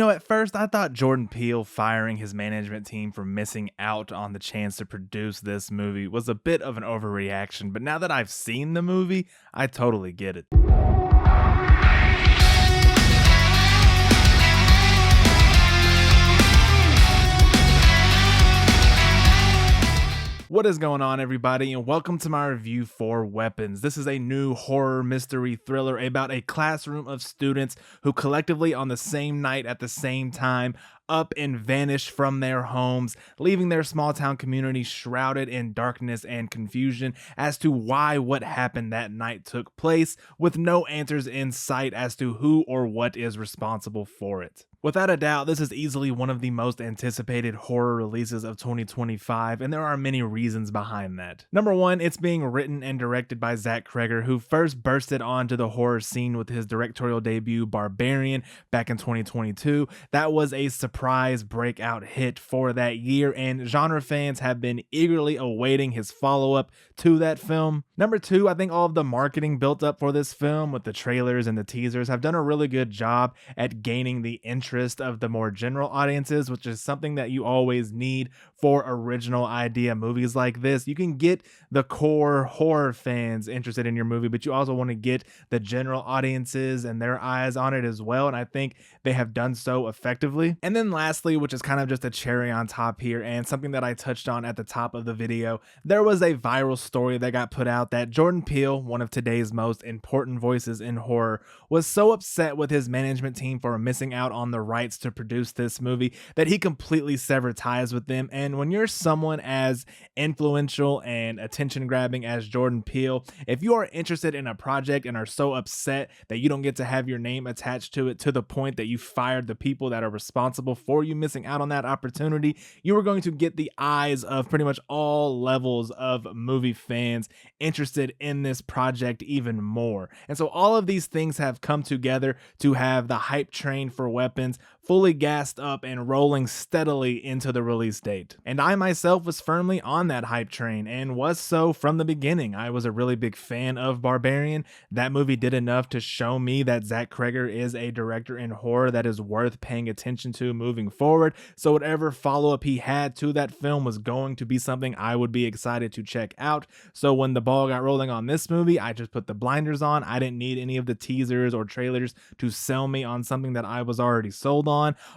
At first I thought Jordan Peele firing his management team for missing out on the chance to produce this movie was a bit of an overreaction, but now that I've seen the movie, I totally get it. What is going on, everybody, and welcome to my review for Weapons. This is a new horror mystery thriller about a classroom of students who collectively on the same night at the same time up and vanish from their homes, leaving their small town community shrouded in darkness and confusion as to why what happened that night took place, with no answers in sight as to who or what is responsible for it. Without a doubt, this is easily one of the most anticipated horror releases of 2025, and there are many reasons behind that. Number one, it's being written and directed by Cregger, who first bursted onto the horror scene with his directorial debut Barbarian back in 2022. That was a surprise breakout hit for that year, and genre fans have been eagerly awaiting his follow-up to that film. Number two, I think all of the marketing built up for this film with the trailers and the teasers have done a really good job at gaining the interest of the more general audiences, which is something that you always need for original idea movies like this. You can get the core horror fans interested in your movie, but you also want to get the general audiences and their eyes on it as well, and I think they have done so effectively. And then lastly, which is kind of just a cherry on top here and something that I touched on at the top of the video, there was a viral story that got put out that Jordan Peele, one of today's most important voices in horror, was so upset with his management team for missing out on the rights to produce this movie that he completely severed ties with them. And when you're someone as influential and attention grabbing as Jordan Peele, if you are interested in a project and are so upset that you don't get to have your name attached to it to the point that you fired the people that are responsible for you missing out on that opportunity, you are going to get the eyes of pretty much all levels of movie fans interested in this project even more. And so all of these things have come together to have the hype train for Weapons fully gassed up and rolling steadily into the release date. And I myself was firmly on that hype train and was so from the beginning. I was a really big fan of Barbarian. That movie did enough to show me that Cregger is a director in horror that is worth paying attention to moving forward. So whatever follow-up he had to that film was going to be something I would be excited to check out. So when the ball got rolling on this movie, I just put the blinders on. I didn't need any of the teasers or trailers to sell me on something that I was already sold on.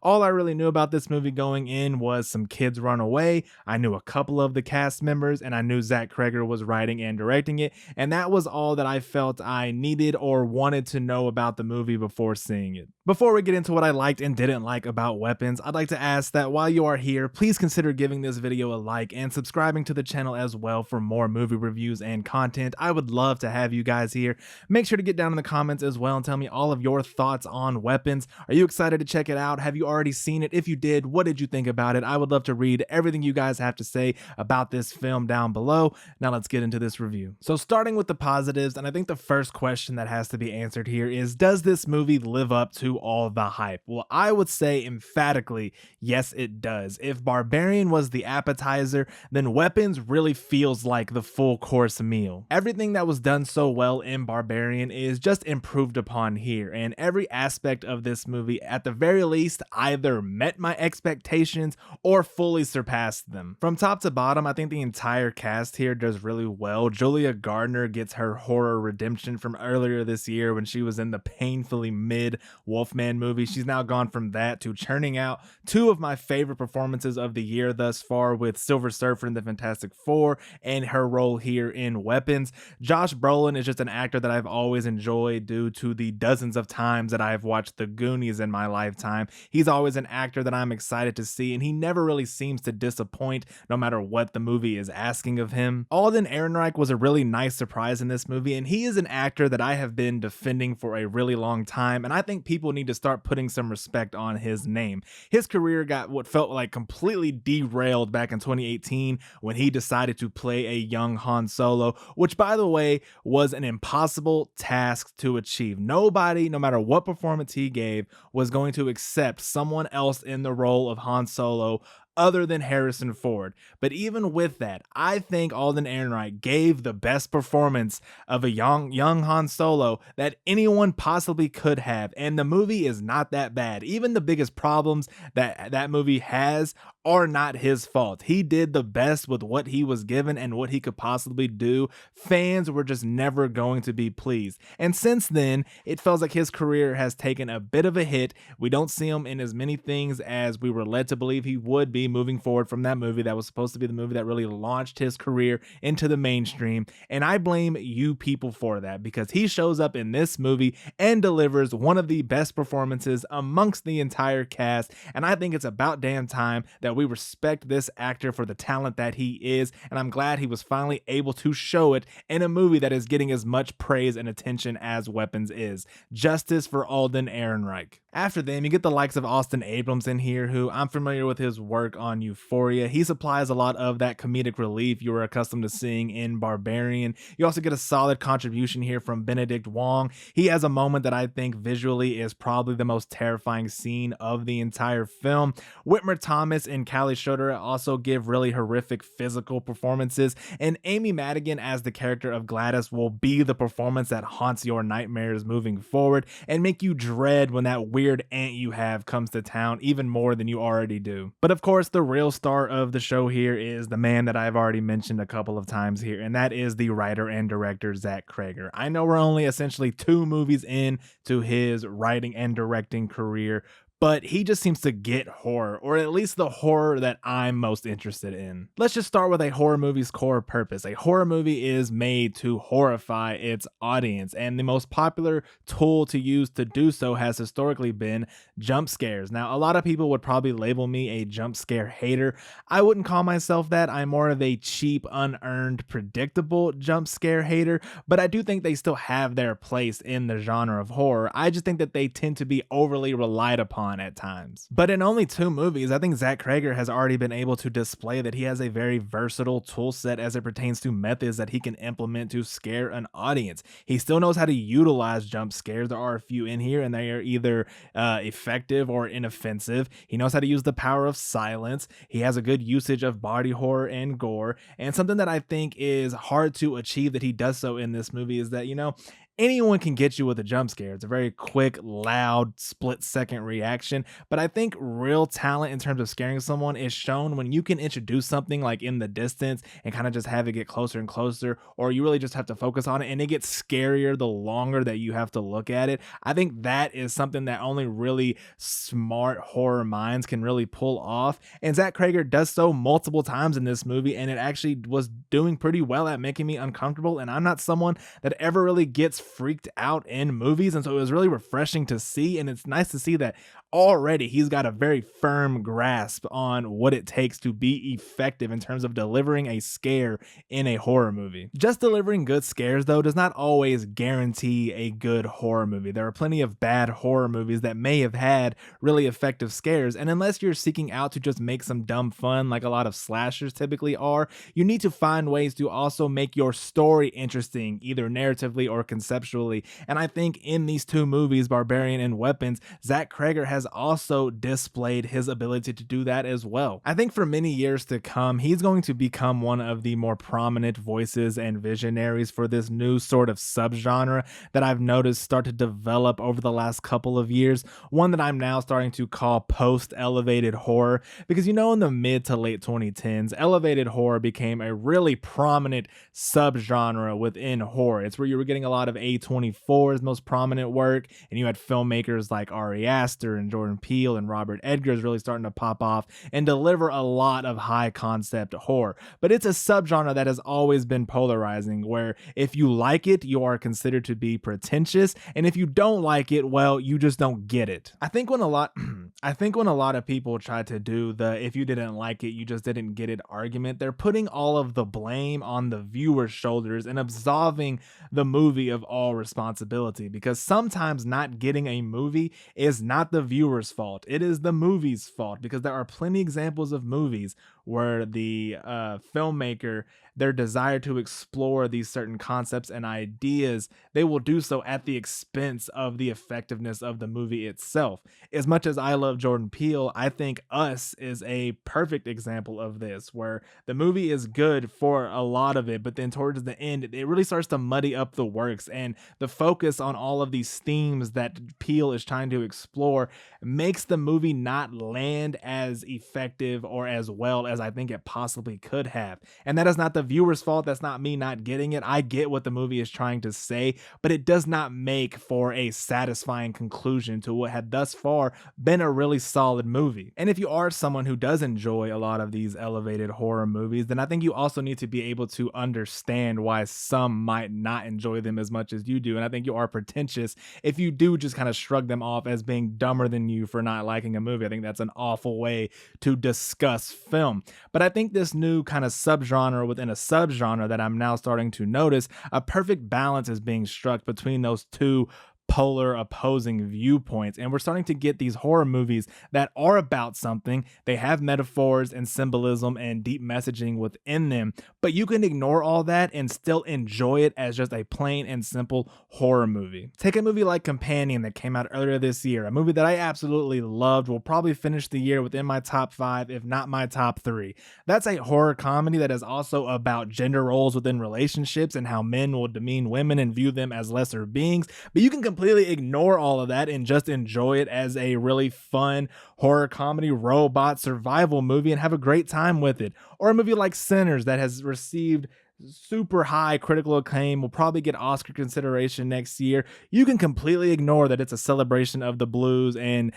All I really knew about this movie going in was some kids run away. I knew a couple of the cast members, and I knew Cregger was writing and directing it, and that was all that I felt I needed or wanted to know about the movie before seeing it. Before we get into what I liked and didn't like about Weapons, I'd like to ask that while you are here, please consider giving this video a like and subscribing to the channel as well for more movie reviews and content. I would love to have you guys here. Make sure to get down in the comments as well and tell me all of your thoughts on Weapons. Are you excited to check it out? Have you already seen it? If you did, what did you think about it? I would love to read everything you guys have to say about this film down below. Now let's get into this review. So starting with the positives, and I think the first question that has to be answered here is, does this movie live up to all the hype? Well, I would say emphatically, yes, it does. If Barbarian was the appetizer, then Weapons really feels like the full course meal. Everything that was done so well in Barbarian is just improved upon here, and every aspect of this movie, at the very least, either met my expectations or fully surpassed them. From top to bottom, I think the entire cast here does really well. Julia Gardner gets her horror redemption from earlier this year when she was in the painfully mid Wolfman movie. She's now gone from that to churning out two of my favorite performances of the year thus far, with Silver Surfer in the Fantastic Four and her role here in Weapons. Josh Brolin is just an actor that I've always enjoyed due to the dozens of times that I've watched The Goonies in my lifetime. He's always an actor that I'm excited to see, and he never really seems to disappoint no matter what the movie is asking of him. Alden Ehrenreich was a really nice surprise in this movie, and he is an actor that I have been defending for a really long time, and I think people need to start putting some respect on his name. His career got what felt like completely derailed back in 2018 when he decided to play a young Han Solo, which, by the way, was an impossible task to achieve. Nobody, no matter what performance he gave, was going to accept someone else in the role of Han Solo other than Harrison Ford. But even with that, I think Alden Ehrenreich gave the best performance of a young Han Solo that anyone possibly could have, and the movie is not that bad. Even the biggest problems that movie has are not his fault. He did the best with what he was given and what he could possibly do. Fans were just never going to be pleased. And since then, it feels like his career has taken a bit of a hit. We don't see him in as many things as we were led to believe he would be moving forward from that movie that was supposed to be the movie that really launched his career into the mainstream. And I blame you people for that, because he shows up in this movie and delivers one of the best performances amongst the entire cast. And I think it's about damn time that we respect this actor for the talent that he is. And I'm glad he was finally able to show it in a movie that is getting as much praise and attention as Weapons is. Justice for Alden Ehrenreich. After them, you get the likes of Austin Abrams in here, who I'm familiar with his work on Euphoria. He supplies a lot of that comedic relief you were accustomed to seeing in Barbarian. You also get a solid contribution here from Benedict Wong. He has a moment that I think visually is probably the most terrifying scene of the entire film. Whitmer Thomas and Callie Schroeder also give really horrific physical performances, and Amy Madigan as the character of Gladys will be the performance that haunts your nightmares moving forward and make you dread when that weird aunt you have comes to town even more than you already do. But of course, the real star of the show here is the man that I've already mentioned a couple of times here, and that is the writer and director Zach Cregger. I know we're only essentially 2 movies in to his writing and directing career, but he just seems to get horror, or at least the horror that I'm most interested in. Let's just start with a horror movie's core purpose. A horror movie is made to horrify its audience, and the most popular tool to use to do so has historically been jump scares. Now, a lot of people would probably label me a jump scare hater. I wouldn't call myself that. I'm more of a cheap, unearned, predictable jump scare hater, but I do think they still have their place in the genre of horror. I just think that they tend to be overly relied upon at times. But in only 2 movies, I think Zach Cregger has already been able to display that he has a very versatile tool set as it pertains to methods that he can implement to scare an audience. He still knows how to utilize jump scares. There are a few in here, and they are either effective or inoffensive. He knows how to use the power of silence. He has a good usage of body horror and gore. And something that I think is hard to achieve that he does so in this movie is that, anyone can get you with a jump scare. It's a very quick, loud, split-second reaction. But I think real talent in terms of scaring someone is shown when you can introduce something like in the distance and kind of just have it get closer and closer, or you really just have to focus on it and it gets scarier the longer that you have to look at it. I think that is something that only really smart horror minds can really pull off. And Zach Cregger does so multiple times in this movie, and it actually was doing pretty well at making me uncomfortable. And I'm not someone that ever really gets freaked out in movies, and so it was really refreshing to see, and it's nice to see that already he's got a very firm grasp on what it takes to be effective in terms of delivering a scare in a horror movie. Just delivering good scares, though, does not always guarantee a good horror movie. There are plenty of bad horror movies that may have had really effective scares, and unless you're seeking out to just make some dumb fun like a lot of slashers typically are, you need to find ways to also make your story interesting, either narratively or conceptually. And I think in these 2 movies, Barbarian and Weapons, Zach Cregger has also displayed his ability to do that as well. I think for many years to come, he's going to become one of the more prominent voices and visionaries for this new sort of subgenre that I've noticed start to develop over the last couple of years, one that I'm now starting to call post-elevated horror, because in the mid to late 2010s, elevated horror became a really prominent subgenre within horror. It's where you were getting a lot of A24's most prominent work, and you had filmmakers like Ari Aster and Jordan Peele and Robert Eggers really starting to pop off and deliver a lot of high concept horror. But it's a subgenre that has always been polarizing, where if you like it, you are considered to be pretentious, and if you don't like it, well, you just don't get it. I think when a lot of people try to do the "if you didn't like it, you just didn't get it" argument, they're putting all of the blame on the viewer's shoulders and absolving the movie of all responsibility, because sometimes not getting a movie is not the viewer's fault. It is the movie's fault, because there are plenty examples of movies where the filmmaker, their desire to explore these certain concepts and ideas, they will do so at the expense of the effectiveness of the movie itself. As much as I love love Jordan Peele, I think Us is a perfect example of this, where the movie is good for a lot of it, but then towards the end, it really starts to muddy up the works. And the focus on all of these themes that Peele is trying to explore makes the movie not land as effective or as well as I think it possibly could have. And that is not the viewer's fault. That's not me not getting it. I get what the movie is trying to say, but it does not make for a satisfying conclusion to what had thus far been a really solid movie. And if you are someone who does enjoy a lot of these elevated horror movies, then I think you also need to be able to understand why some might not enjoy them as much as you do. And I think you are pretentious if you do just kind of shrug them off as being dumber than you for not liking a movie. I think that's an awful way to discuss film. But I think this new kind of subgenre within a subgenre that I'm now starting to notice, a perfect balance is being struck between those two polar opposing viewpoints. And we're starting to get these horror movies that are about something. They have metaphors and symbolism and deep messaging within them, but you can ignore all that and still enjoy it as just a plain and simple horror movie. Take a movie like Companion that came out earlier this year, a movie that I absolutely loved, will probably finish the year within my top 5, if not my top 3. That's a horror comedy that is also about gender roles within relationships and how men will demean women and view them as lesser beings, but you can completely ignore all of that and just enjoy it as a really fun horror comedy robot survival movie and have a great time with it. Or a movie like Sinners that has received super high critical acclaim, will probably get Oscar consideration next year. You can completely ignore that it's a celebration of the blues and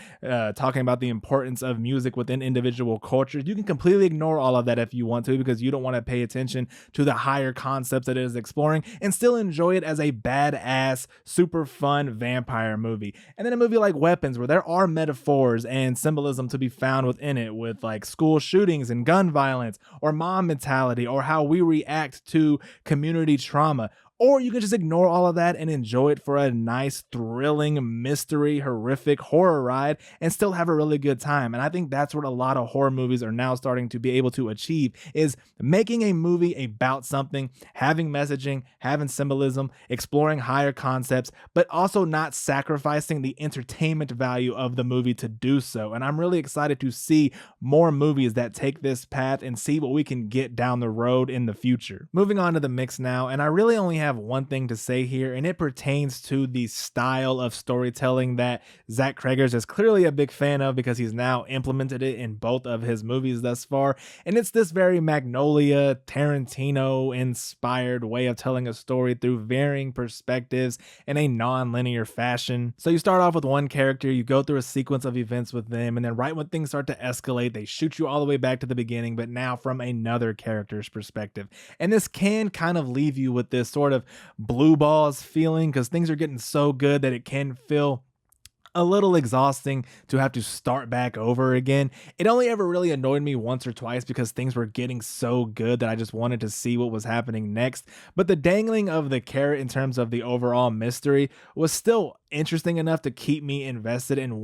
talking about the importance of music within individual cultures. You can completely ignore all of that if you want to, because you don't want to pay attention to the higher concepts that it is exploring, and still enjoy it as a badass, super fun vampire movie. And then a movie like Weapons, where there are metaphors and symbolism to be found within it, with like school shootings and gun violence, or mom mentality, or how we react to community trauma. Or you can just ignore all of that and enjoy it for a nice, thrilling, mystery, horrific horror ride and still have a really good time. And I think that's what a lot of horror movies are now starting to be able to achieve, is making a movie about something, having messaging, having symbolism, exploring higher concepts, but also not sacrificing the entertainment value of the movie to do so. And I'm really excited to see more movies that take this path and see what we can get down the road in the future. Moving on to the mix now, and I really only have one thing to say here, and it pertains to the style of storytelling that Zach Cregger is clearly a big fan of, because he's now implemented it in both of his movies thus far. And it's this very Magnolia, Tarantino inspired way of telling a story through varying perspectives in a non-linear fashion. So you start off with one character, you go through a sequence of events with them, and then right when things start to escalate, they shoot you all the way back to the beginning, but now from another character's perspective. And this can kind of leave you with this sort of blue balls feeling, because things are getting so good that it can feel a little exhausting to have to start back over again. It only ever really annoyed me once or twice because things were getting so good that I just wanted to see what was happening next. But the dangling of the carrot in terms of the overall mystery was still interesting enough to keep me invested and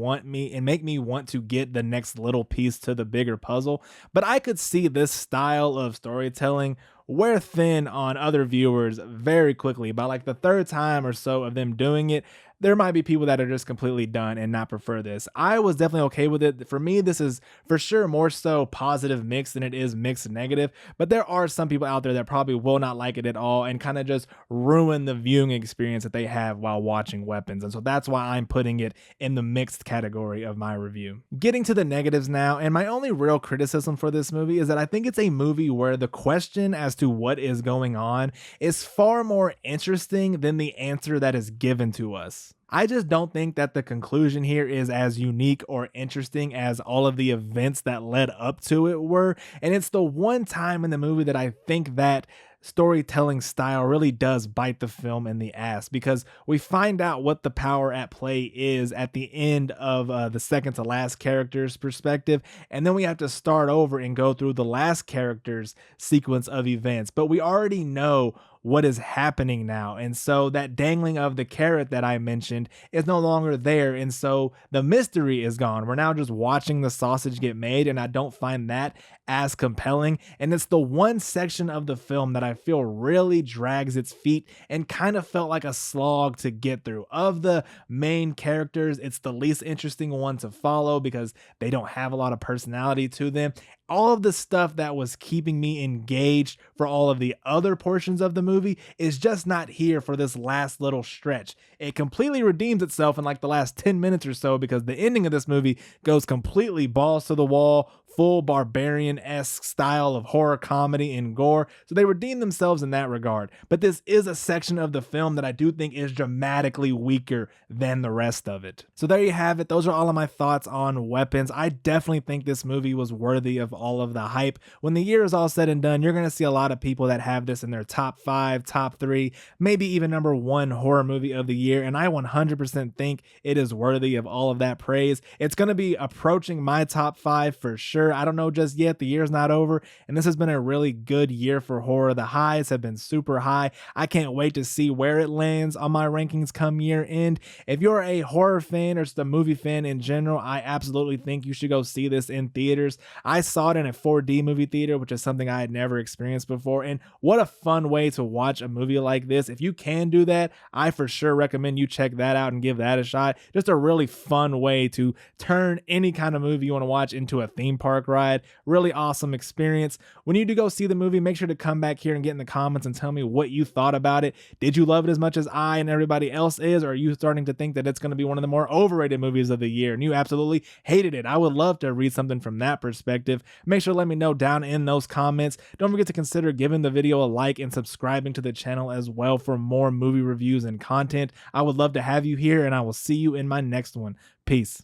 make me want to get the next little piece to the bigger puzzle. But I could see this style of storytelling wear thin on other viewers very quickly. By like the third time or so of them doing it, there might be people that are just completely done and not prefer this. I was definitely okay with it. For me, this is for sure more so positive mix than it is mixed negative, but there are some people out there that probably will not like it at all and kind of just ruin the viewing experience that they have while watching Weapons. And so that's why I'm putting it in the mixed category of my review. Getting to the negatives now, and my only real criticism for this movie is that I think it's a movie where the question as to what is going on is far more interesting than the answer that is given to us. I just don't think that the conclusion here is as unique or interesting as all of the events that led up to it were. And it's the one time in the movie that I think that storytelling style really does bite the film in the ass, because we find out what the power at play is at the end of the second to last character's perspective, and then we have to start over and go through the last character's sequence of events. But we already know what is happening now. And so that dangling of the carrot that I mentioned is no longer there. And so the mystery is gone. We're now just watching the sausage get made, and I don't find that as compelling. And it's the one section of the film that I feel really drags its feet and kind of felt like a slog to get through. Of the main characters, it's the least interesting one to follow because they don't have a lot of personality to them. All of the stuff that was keeping me engaged for all of the other portions of the movie is just not here for this last little stretch. It completely redeems itself in like the last 10 minutes or so because the ending of this movie goes completely balls to the wall, full barbarian-esque style of horror comedy and gore. So they redeem themselves in that regard. But this is a section of the film that I do think is dramatically weaker than the rest of it. So there you have it. Those are all of my thoughts on Weapons. I definitely think this movie was worthy of all of the hype. When the year is all said and done, you're going to see a lot of people that have this in their top 5, top 3, maybe even number 1 horror movie of the year. And I 100% think it is worthy of all of that praise. It's going to be approaching my top 5 for sure. I don't know just yet. The year's not over, and this has been a really good year for horror. The highs have been super high. I can't wait to see where it lands on my rankings come year end. If you're a horror fan or just a movie fan in general, I absolutely think you should go see this in theaters. I saw it in a 4D movie theater, which is something I had never experienced before, and what a fun way to watch a movie like this. If you can do that, I for sure recommend you check that out and give that a shot. Just a really fun way to turn any kind of movie you want to watch into a theme park ride. Really awesome experience. When you do go see the movie, make sure to come back here and get in the comments and tell me what you thought about it. Did you love it as much as I and everybody else is, or are you starting to think that it's going to be one of the more overrated movies of the year and you absolutely hated it? I would love to read something from that perspective. Make sure to let me know down in those comments. Don't forget to consider giving the video a like and subscribing to the channel as well for more movie reviews and content. I would love to have you here, and I will see you in my next one. Peace.